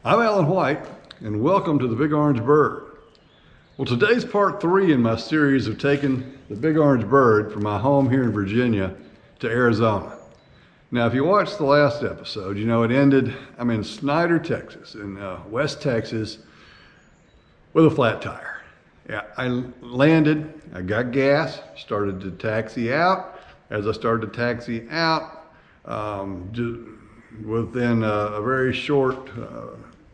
I'm Alan White, and welcome to the Big Orange Bird. Well, today's part 3 in my series of taking the Big Orange Bird from my home here in Virginia to Arizona. Now, if you watched the last episode, you know it ended, I'm in Snyder, Texas, in West Texas, with a flat tire. Yeah, I landed, I got gas, started to taxi out. As I started to taxi out, within a very short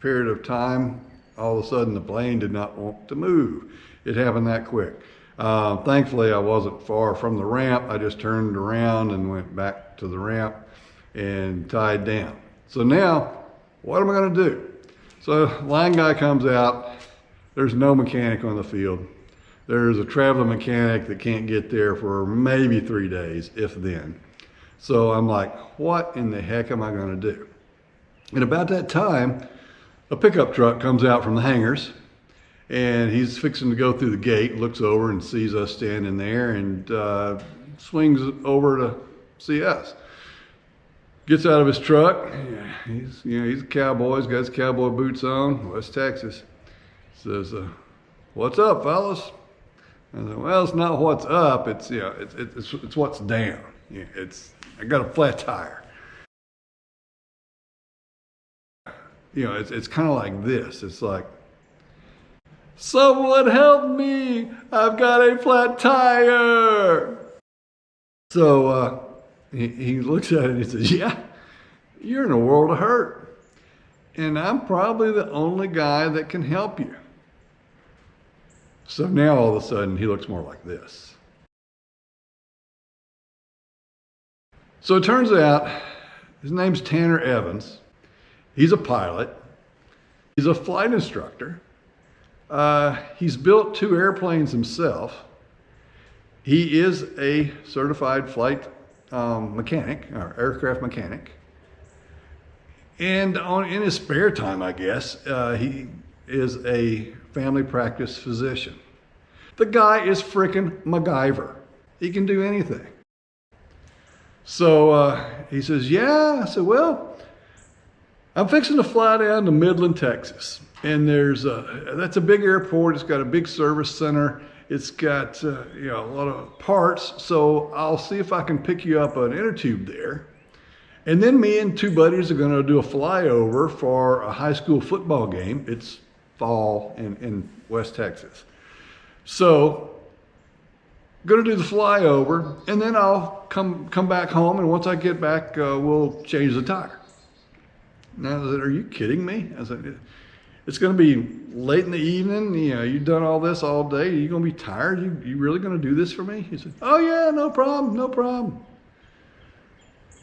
period of time, all of a sudden the plane did not want to move. It happened that quick. Thankfully, I wasn't far from the ramp. I just turned around and went back to the ramp and tied down. So now, what am I gonna do? So line guy comes out. There's no mechanic on the field. There's a traveling mechanic that can't get there for maybe 3 days, if then. So I'm like, what in the heck am I gonna do? And about that time, a pickup truck comes out from the hangars, and he's fixing to go through the gate, looks over and sees us standing there, and swings over to see us. Gets out of his truck. He's a cowboy. He's got his cowboy boots on, West Texas. Says, "What's up, fellas?" I said, "Well, it's not what's up. It's it's what's down. I got a flat tire." It's kind of like this. It's like, "Someone help me! I've got a flat tire!" So he looks at it and he says, "Yeah, you're in a world of hurt. And I'm probably the only guy that can help you." So now all of a sudden he looks more like this. So it turns out his name's Tanner Evans. He's a pilot. He's a flight instructor. He's built 2 airplanes himself. He is a certified flight mechanic, or aircraft mechanic. And in his spare time, I guess, he is a family practice physician. The guy is frickin' MacGyver. He can do anything. So he says, "Yeah." I said, "Well, I'm fixing to fly down to Midland, Texas. And that's a big airport. It's got a big service center. It's got a lot of parts. So I'll see if I can pick you up an inner tube there. And then me and 2 buddies are going to do a flyover for a high school football game. It's fall in West Texas. So going to do the flyover, and then I'll come back home. And once I get back, we'll change the tire." Now, I said, "Are you kidding me?" I said, "It's going to be late in the evening. You've done all this all day. Are you going to be tired? You really going to do this for me?" He said, "Oh yeah, no problem, no problem."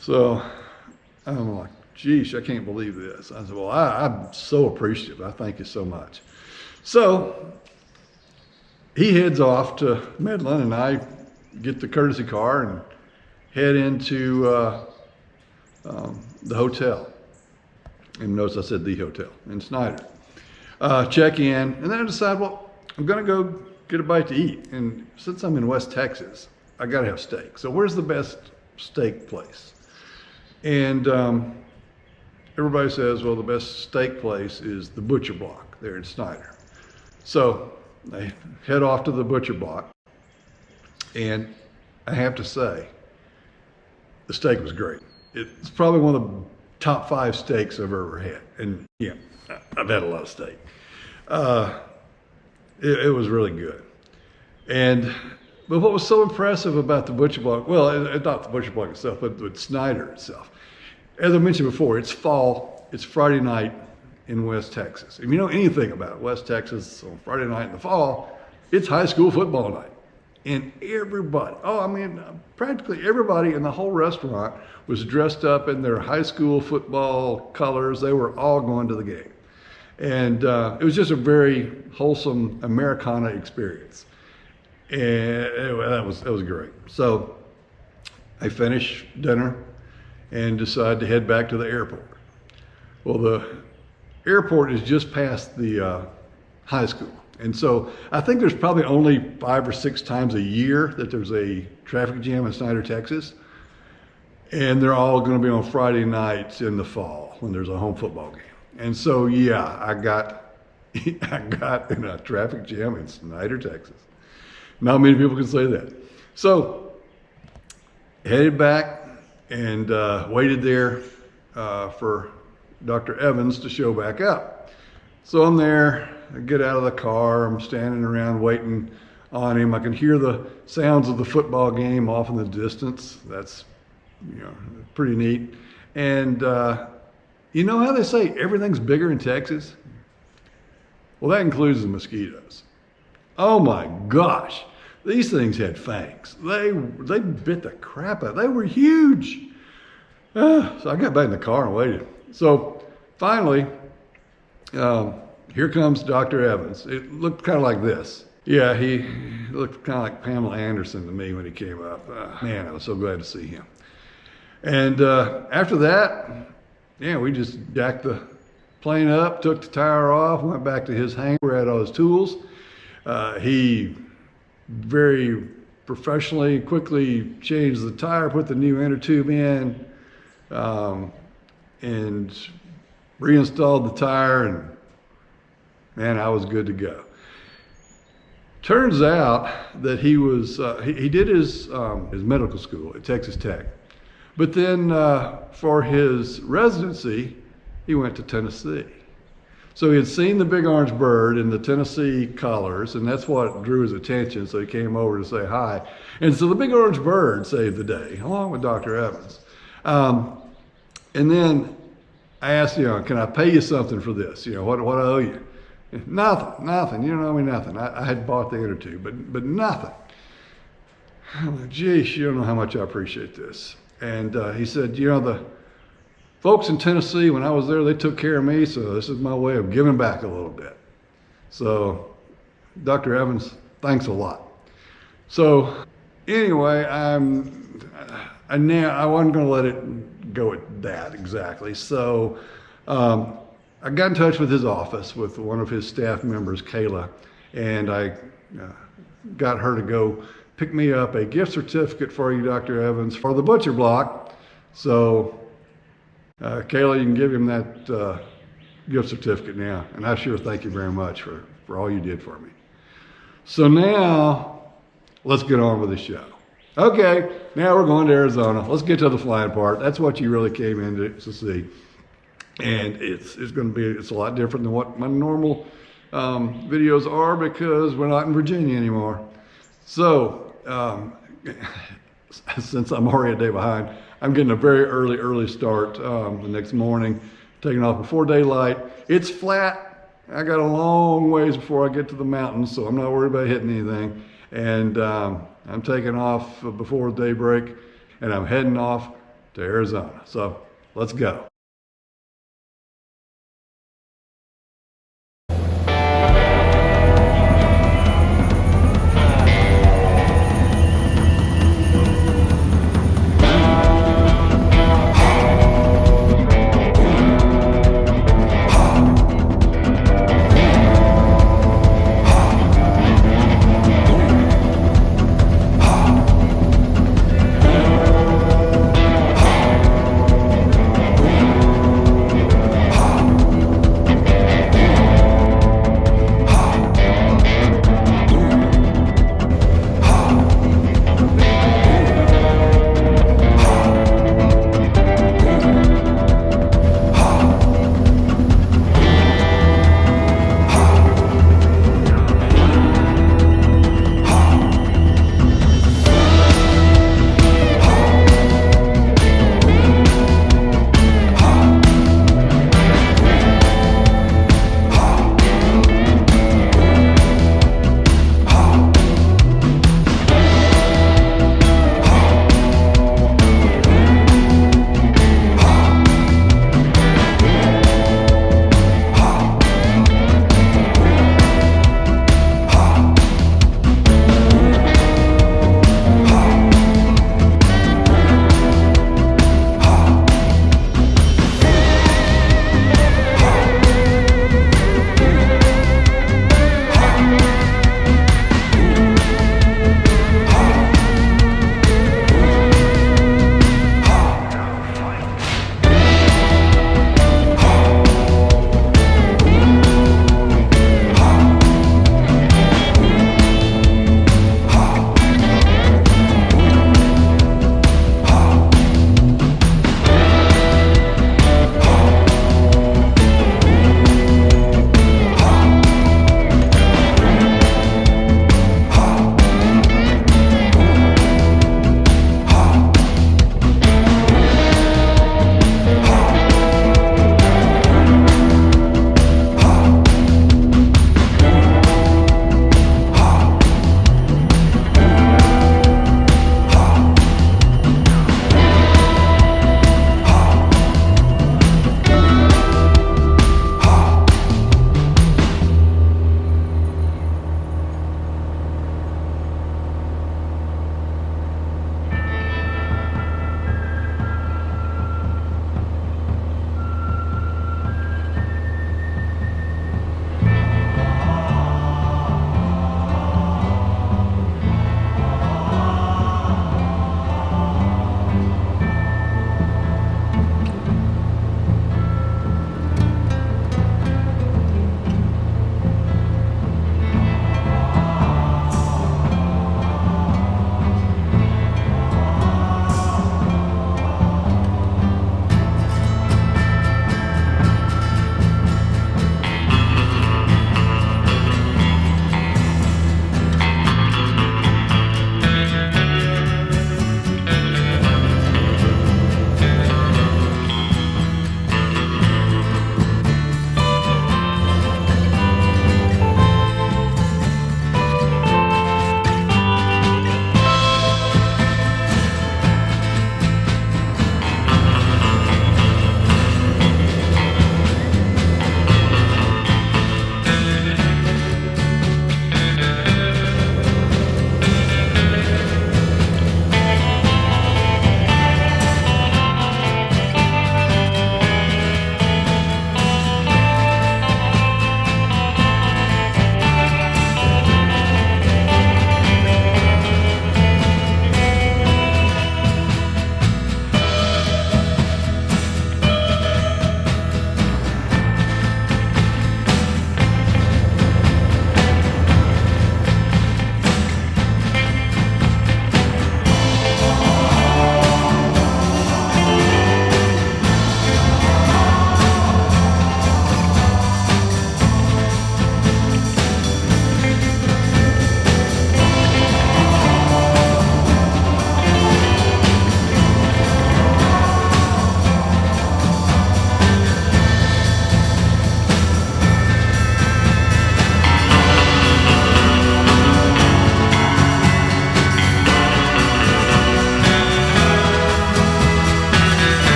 So I'm like, "Geesh, I can't believe this." I said, "Well, I'm so appreciative. I thank you so much." So he heads off to Midland, and I get the courtesy car and head into the hotel. And notice I said the hotel in Snyder. Check in, and then I decide, well, I'm gonna go get a bite to eat. And since I'm in West Texas, I gotta have steak. So where's the best steak place? And everybody says, well, the best steak place is the Butcher Block there in Snyder. So I head off to the Butcher Block, and I have to say, the steak was great. It's probably one of the top 5 steaks I've ever had. And yeah, I've had a lot of steak. It was really good. But what was so impressive about the Butcher Block, well, not the Butcher Block itself, but Snyder itself. As I mentioned before, it's fall, it's Friday night in West Texas. If you know anything about West Texas on Friday night in the fall, it's high school football night. And everybody, practically everybody in the whole restaurant was dressed up in their high school football colors. They were all going to the game. And it was just a very wholesome Americana experience. And that was great. So I finished dinner and decided to head back to the airport. Well, the airport is just past the high school. And so I think there's probably only 5 or 6 times a year that there's a traffic jam in Snyder, Texas. And they're all going to be on Friday nights in the fall when there's a home football game. And so, yeah, I got I got in a traffic jam in Snyder, Texas. Not many people can say that. So, headed back and waited there for Dr. Evans to show back up. So I'm there, I get out of the car, I'm standing around waiting on him. I can hear the sounds of the football game off in the distance. That's, pretty neat. And you know how they say everything's bigger in Texas? Well, that includes the mosquitoes. Oh my gosh, these things had fangs. They bit the crap out. They were huge. So I got back in the car and waited. So finally, here comes Dr. Evans. It looked kind of like this. Yeah, he looked kind of like Pamela Anderson to me when he came up. Man, I was so glad to see him. And after that, yeah, we just jacked the plane up, took the tire off, went back to his hangar, had all his tools. He very professionally, quickly changed the tire, put the new inner tube in, and reinstalled the tire, and man, I was good to go. Turns out that he was he did his medical school at Texas Tech, but then for his residency, he went to Tennessee. So he had seen the big orange bird in the Tennessee colors, and that's what drew his attention, so he came over to say hi. And so the big orange bird saved the day, along with Dr. Evans. And then I asked, can I pay you something for this? What I owe you? Nothing. You don't owe me nothing. I had bought the inner tube, but nothing. I'm like, geez, you don't know how much I appreciate this. And he said, the folks in Tennessee, when I was there, they took care of me, so this is my way of giving back a little bit. So, Dr. Evans, thanks a lot. So, anyway, I wasn't going to let it go at that exactly. So, I got in touch with his office with one of his staff members, Kayla, and I got her to go pick me up a gift certificate for you, Dr. Evans, for the butcher block. So, Kayla, you can give him that gift certificate now, and I sure thank you very much for all you did for me. So now, let's get on with the show. Okay, now we're going to Arizona. Let's get to the flying part. That's what you really came in to see. And it's a lot different than what my normal videos are, because we're not in Virginia anymore. So, since I'm already a day behind, I'm getting a very early start the next morning, taking off before daylight. It's flat. I got a long ways before I get to the mountains, so I'm not worried about hitting anything. And I'm taking off before daybreak, and I'm heading off to Arizona. So let's go.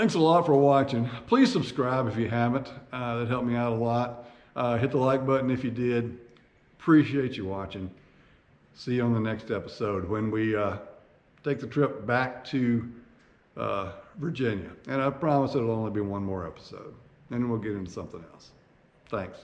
Thanks a lot for watching. Please subscribe if you haven't. That helped me out a lot. Hit the like button if you did. Appreciate you watching. See you on the next episode when we take the trip back to Virginia. And I promise it'll only be one more episode. Then we'll get into something else. Thanks.